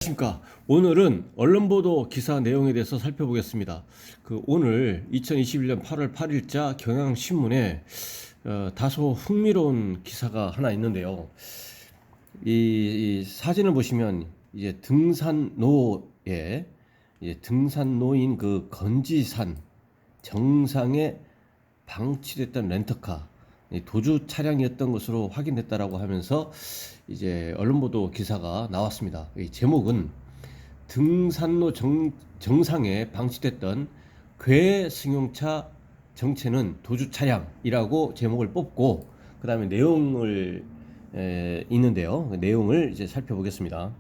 안녕하십니까. 오늘은 언론보도 기사 내용에 대해서 살펴보겠습니다. 오늘 2021년 8월 8일자 경향신문에 다소 흥미로운 기사가 하나 있는데요. 이 사진을 보시면 이제 등산로인 건지산 정상에 방치됐던 렌터카 도주 차량이었던 것으로 확인됐다라고 하면서 이제 언론 보도 기사가 나왔습니다. 이 제목은 등산로 정상에 방치됐던 괴 승용차 정체는 도주 차량이라고 제목을 뽑고 그 다음에 내용을 있는데요. 그 내용을 이제 살펴보겠습니다.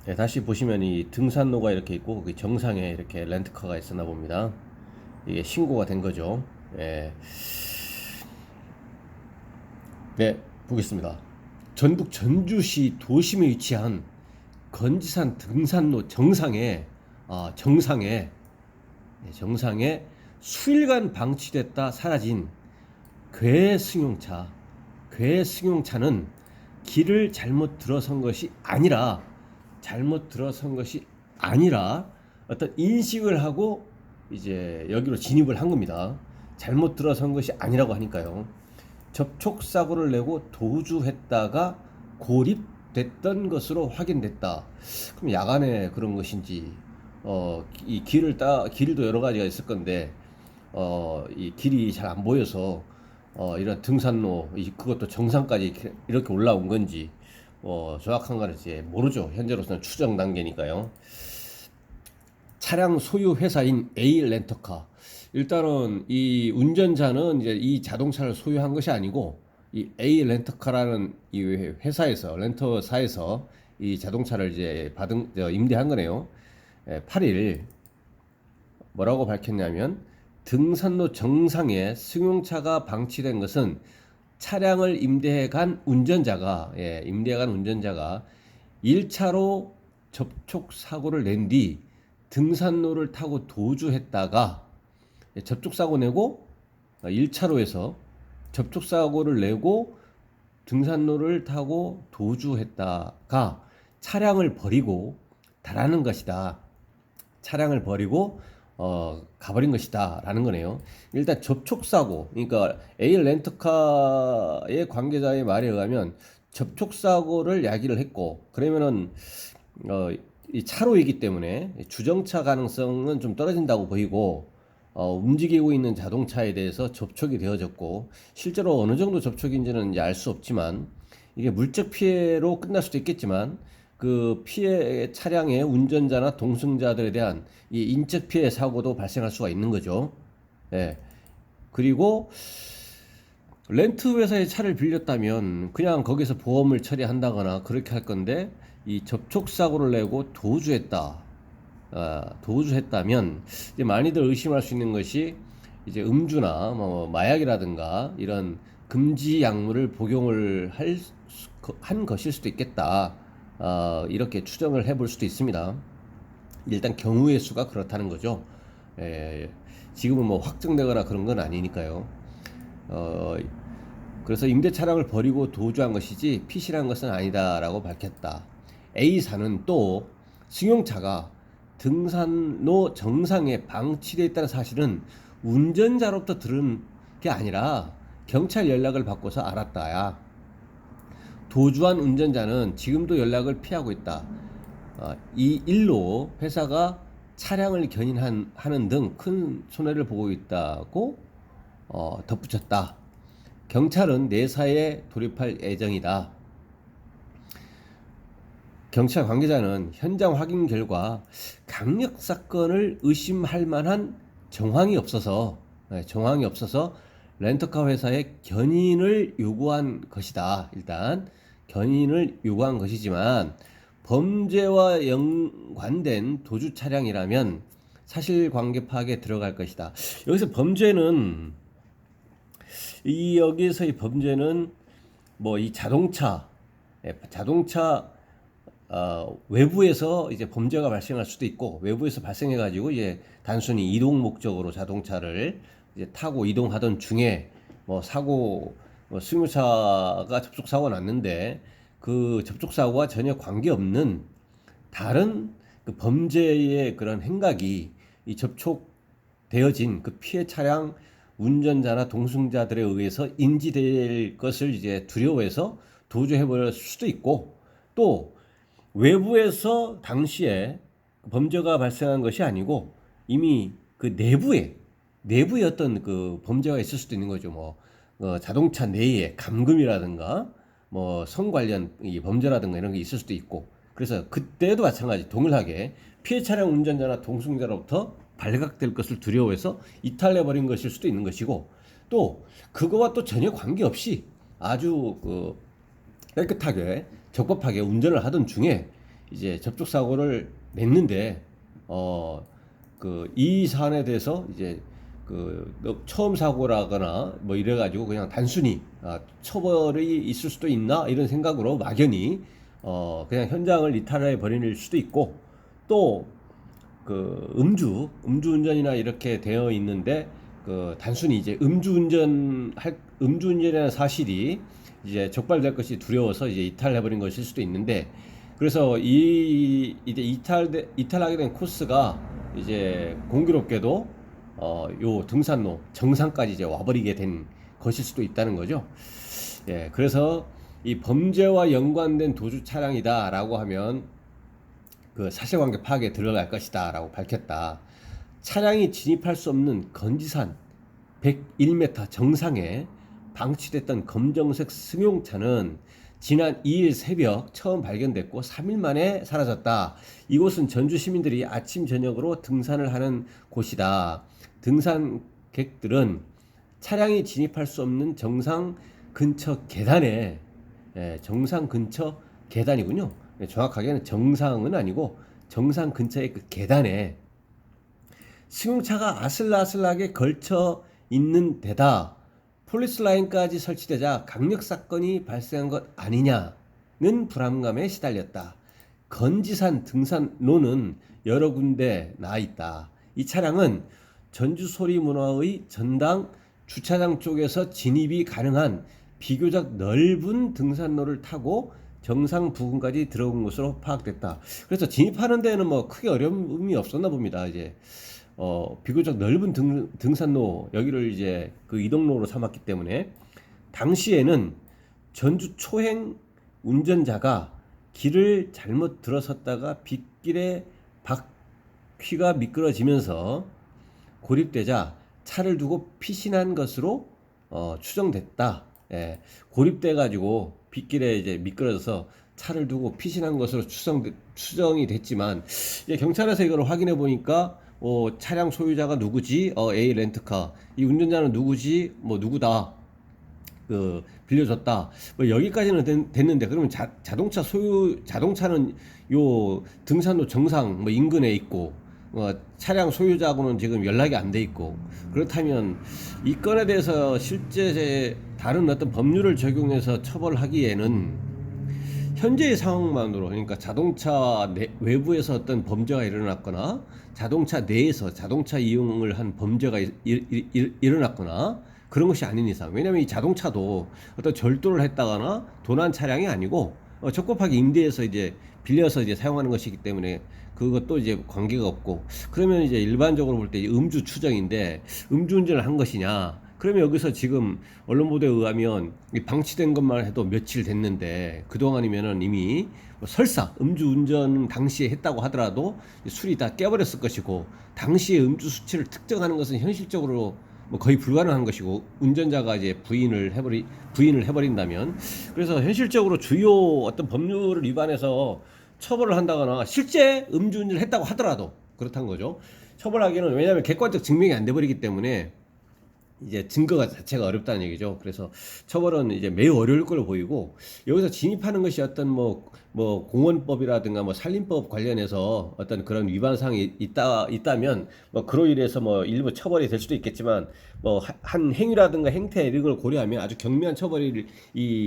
네, 다시 보시면 이 등산로가 이렇게 있고 그 정상에 이렇게 렌트카가 있었나 봅니다. 이게 신고가 된 거죠. 네, 보겠습니다. 전북 전주시 도심에 위치한 건지산 등산로 정상에 수일간 방치됐다 사라진 괴승용차는 길을 잘못 들어선 것이 아니라 어떤 인식을 하고 이제 여기로 진입을 한 겁니다. 잘못 들어선 것이 아니라고 하니까요. 접촉사고를 내고 도주했다가 고립됐던 것으로 확인됐다. 그럼 야간에 그런 것인지, 이 길도 여러 가지가 있을 건데, 이 길이 잘 안 보여서, 이런 등산로, 그것도 정상까지 이렇게 올라온 건지, 정확한 건 이제 모르죠. 현재로서는 추정 단계니까요. 차량 소유 회사인 A 렌터카. 일단은 이 운전자는 이제 이 자동차를 소유한 것이 아니고 이 A 렌터카라는 이 렌터사에서 이 자동차를 이제 임대한 거네요. 8일 뭐라고 밝혔냐면 등산로 정상에 승용차가 방치된 것은 차량을 임대해 간 운전자가 1차로 접촉 사고를 낸 뒤 등산로를 타고 도주했다가 접촉사고 내고 1차로에서 접촉사고를 내고 등산로를 타고 도주했다가 차량을 버리고 달하는 것이다. 차량을 버리고 가버린 것이다 라는 거네요. 일단 접촉사고, 그러니까 A 렌터카의 관계자의 말에 의하면 접촉사고를 야기를 했고, 그러면은 이 차로이기 때문에 주정차 가능성은 좀 떨어진다고 보이고, 움직이고 있는 자동차에 대해서 접촉이 되어졌고, 실제로 어느 정도 접촉인지는 알 수 없지만, 이게 물적 피해로 끝날 수도 있겠지만, 그 피해 차량의 운전자나 동승자들에 대한 이 인적 피해 사고도 발생할 수가 있는 거죠. 예. 그리고 렌트 회사의 차를 빌렸다면 그냥 거기서 보험을 처리한다거나 그렇게 할 건데, 이 접촉 사고를 내고 도주했다면 이제 많이들 의심할 수 있는 것이 이제 음주나 마약이라든가 이런 금지 약물을 복용을 한 것일 수도 있겠다. 이렇게 추정을 해볼 수도 있습니다. 일단 경우의 수가 그렇다는 거죠. 지금은 뭐 확정되거나 그런 건 아니니까요. 그래서 임대 차량을 버리고 도주한 것이지 피신한 것은 아니다라고 밝혔다. A사는 또 승용차가 등산로 정상에 방치되어 있다는 사실은 운전자로부터 들은 게 아니라 경찰 연락을 받고서 알았다야. 도주한 운전자는 지금도 연락을 피하고 있다. 이 일로 회사가 차량을 견인하는 등 큰 손해를 보고 있다고 덧붙였다. 경찰은 내사에 돌입할 예정이다. 경찰 관계자는 현장 확인 결과 강력 사건을 의심할 만한 정황이 없어서 렌터카 회사에 견인을 요구한 것이다. 일단 견인을 요구한 것이지만 범죄와 연관된 도주 차량이라면 사실관계 파악에 들어갈 것이다. 여기서 범죄는 여기서의 범죄는 뭐 이 자동차 외부에서 이제 범죄가 발생할 수도 있고, 외부에서 발생해가지고 이제 단순히 이동 목적으로 자동차를 이제 타고 이동하던 중에 뭐 사고 승용차가 접촉사고 났는데 그 접촉사고와 전혀 관계없는 다른 그 범죄의 그런 행각이 이 접촉되어진 그 피해 차량 운전자나 동승자들에 의해서 인지될 것을 이제 두려워해서 도주해버릴 수도 있고, 또 외부에서 당시에 범죄가 발생한 것이 아니고 이미 그 내부에 어떤 그 범죄가 있을 수도 있는 거죠. 자동차 내에 감금이라든가 뭐 성 관련 이 범죄라든가 이런 게 있을 수도 있고, 그래서 그때도 마찬가지 동일하게 피해 차량 운전자나 동승자로부터 발각될 것을 두려워해서 이탈해 버린 것일 수도 있는 것이고, 또 그거와 또 전혀 관계없이 아주 그 깨끗하게 적법하게 운전을 하던 중에 이제 접촉 사고를 냈는데 그 이 사안에 대해서 이제 그 처음 사고라거나 뭐 이래가지고 그냥 단순히 처벌이 있을 수도 있나 이런 생각으로 막연히 그냥 현장을 이탈해 버릴 수도 있고, 또 그 음주운전이나 이렇게 되어 있는데 그 단순히 이제 음주운전이라는 사실이 이제 적발될 것이 두려워서 이제 이탈해 버린 것일 수도 있는데, 그래서 이제 이탈하게 된 코스가 이제 공교롭게도 요 등산로 정상까지 이제 와버리게 된 것일 수도 있다는 거죠. 예, 그래서 이 범죄와 연관된 도주 차량이다라고 하면 그 사실관계 파악에 들어갈 것이다라고 밝혔다. 차량이 진입할 수 없는 건지산 101m 정상에 방치됐던 검정색 승용차는 지난 2일 새벽 처음 발견됐고 3일 만에 사라졌다. 이곳은 전주 시민들이 아침 저녁으로 등산을 하는 곳이다. 등산객들은 차량이 진입할 수 없는 정상 근처 계단에, 정상 근처 계단이군요. 정확하게는 정상은 아니고 정상 근처의 그 계단에 승용차가 아슬아슬하게 걸쳐 있는 데다 폴리스 라인까지 설치되자 강력 사건이 발생한 것 아니냐는 불안감에 시달렸다. 건지산 등산로는 여러 군데 나 있다. 이 차량은 전주 소리문화의 전당 주차장 쪽에서 진입이 가능한 비교적 넓은 등산로를 타고 정상 부근까지 들어온 것으로 파악됐다. 그래서 진입하는 데는 뭐 크게 어려움이 없었나 봅니다. 이제 비교적 넓은 등산로 여기를 이제 그 이동로로 삼았기 때문에 당시에는 전주 초행 운전자가 길을 잘못 들어섰다가 빗길에 바퀴가 미끄러지면서 고립되자 차를 두고 피신한 것으로 추정됐다. 예, 고립돼 가지고 빗길에 이제 미끄러져서 차를 두고 피신한 것으로 추정이 됐지만, 경찰에서 이걸 확인해 보니까 차량 소유자가 누구지? A 렌트카. 이 운전자는 누구지? 뭐 누구다. 그 빌려줬다. 뭐 여기까지는 됐는데, 그러면 자동차는 요 등산로 정상 뭐 인근에 있고 차량 소유자하고는 지금 연락이 안 돼 있고, 그렇다면 이 건에 대해서 실제 다른 어떤 법률을 적용해서 처벌하기에는 현재의 상황만으로, 그러니까 자동차 외부에서 어떤 범죄가 일어났거나 자동차 내에서 자동차 이용을 한 범죄가 일어났거나 그런 것이 아닌 이상, 왜냐하면 이 자동차도 어떤 절도를 했다거나 도난 차량이 아니고 적법하게 임대해서 이제 빌려서 이제 사용하는 것이기 때문에 그것도 이제 관계가 없고, 그러면 이제 일반적으로 볼 때 음주 추정인데 음주운전을 한 것이냐? 그러면 여기서 지금 언론 보도에 의하면 방치된 것만 해도 며칠 됐는데 그동안이면은 이미 설사 음주운전 당시에 했다고 하더라도 술이 다 깨버렸을 것이고, 당시에 음주 수치를 특정하는 것은 현실적으로 뭐 거의 불가능한 것이고, 운전자가 이제 부인을 해버린다면, 그래서 현실적으로 주요 어떤 법률을 위반해서 처벌을 한다거나 실제 음주운전을 했다고 하더라도 그렇다는 거죠. 처벌하기는, 왜냐하면 객관적 증명이 안 돼버리기 때문에 이제 증거가 자체가 어렵다는 얘기죠. 그래서 처벌은 이제 매우 어려울 걸로 보이고, 여기서 진입하는 것이 어떤 뭐 공원법이라든가 뭐 산림법 관련해서 어떤 그런 위반 사항이 있다면 뭐 그로 인해서 뭐 일부 처벌이 될 수도 있겠지만, 뭐 한 행위라든가 행태 이런 걸 고려하면 아주 경미한 처벌이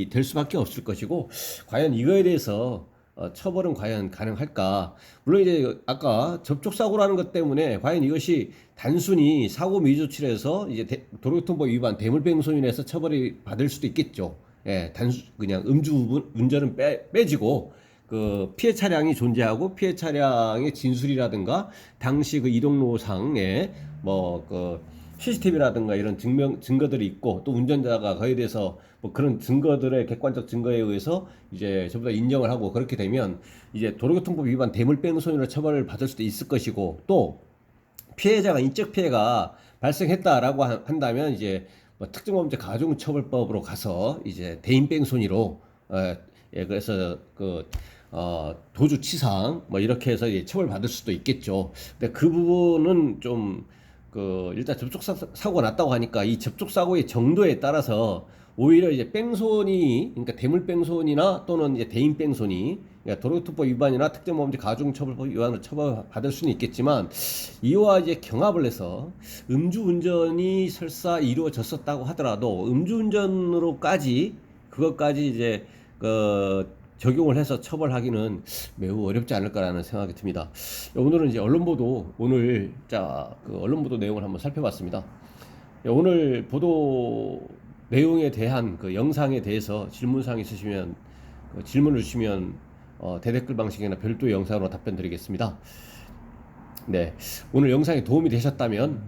될 수밖에 없을 것이고, 과연 이거에 대해서 처벌은 과연 가능할까? 물론 이제 아까 접촉사고라는 것 때문에 과연 이것이 단순히 사고 미조치해서 이제 도로교통법 위반 대물배송인에서 처벌이 받을 수도 있겠죠. 예, 그냥 운전은 빼지고 그 피해 차량이 존재하고 피해 차량의 진술이라든가 당시 그 이동로상에 뭐 그 CCTV라든가 이런 증거들이 있고 또 운전자가 거기에 대해서 뭐 그런 증거들의 객관적 증거에 의해서 이제 전부 다 인정을 하고 그렇게 되면 이제 도로교통법 위반 대물배송으로 처벌을 받을 수도 있을 것이고 또 피해자가 인적 피해가 발생했다라고 한다면 이제 뭐 특정범죄 가중처벌법으로 가서 이제 대인뺑소니로 그래서 그 도주치상 뭐 이렇게 해서 이제 처벌받을 수도 있겠죠. 근데 그 부분은 좀 그 일단 접촉사고가 났다고 하니까 이 접촉사고의 정도에 따라서 오히려 이제 뺑소니 그러니까 대물뺑소니나 또는 이제 대인뺑소니 그러니까 도로교통법 위반이나 특정범죄 가중처벌법 위반으로 처벌받을 수는 있겠지만 이와 이제 경합을 해서 음주운전이 설사 이루어졌었다고 하더라도 음주운전으로까지 그것까지 이제 적용을 해서 처벌하기는 매우 어렵지 않을까라는 생각이 듭니다. 오늘은 이제 언론보도 오늘 그 언론보도 내용을 한번 살펴봤습니다. 오늘 보도 내용에 대한 그 영상에 대해서 질문사항 있으시면 질문을 주시면 대댓글 방식이나 별도 영상으로 답변 드리겠습니다. 네, 오늘 영상이 도움이 되셨다면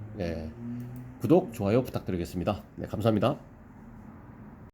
구독, 좋아요 부탁드리겠습니다. 네, 감사합니다.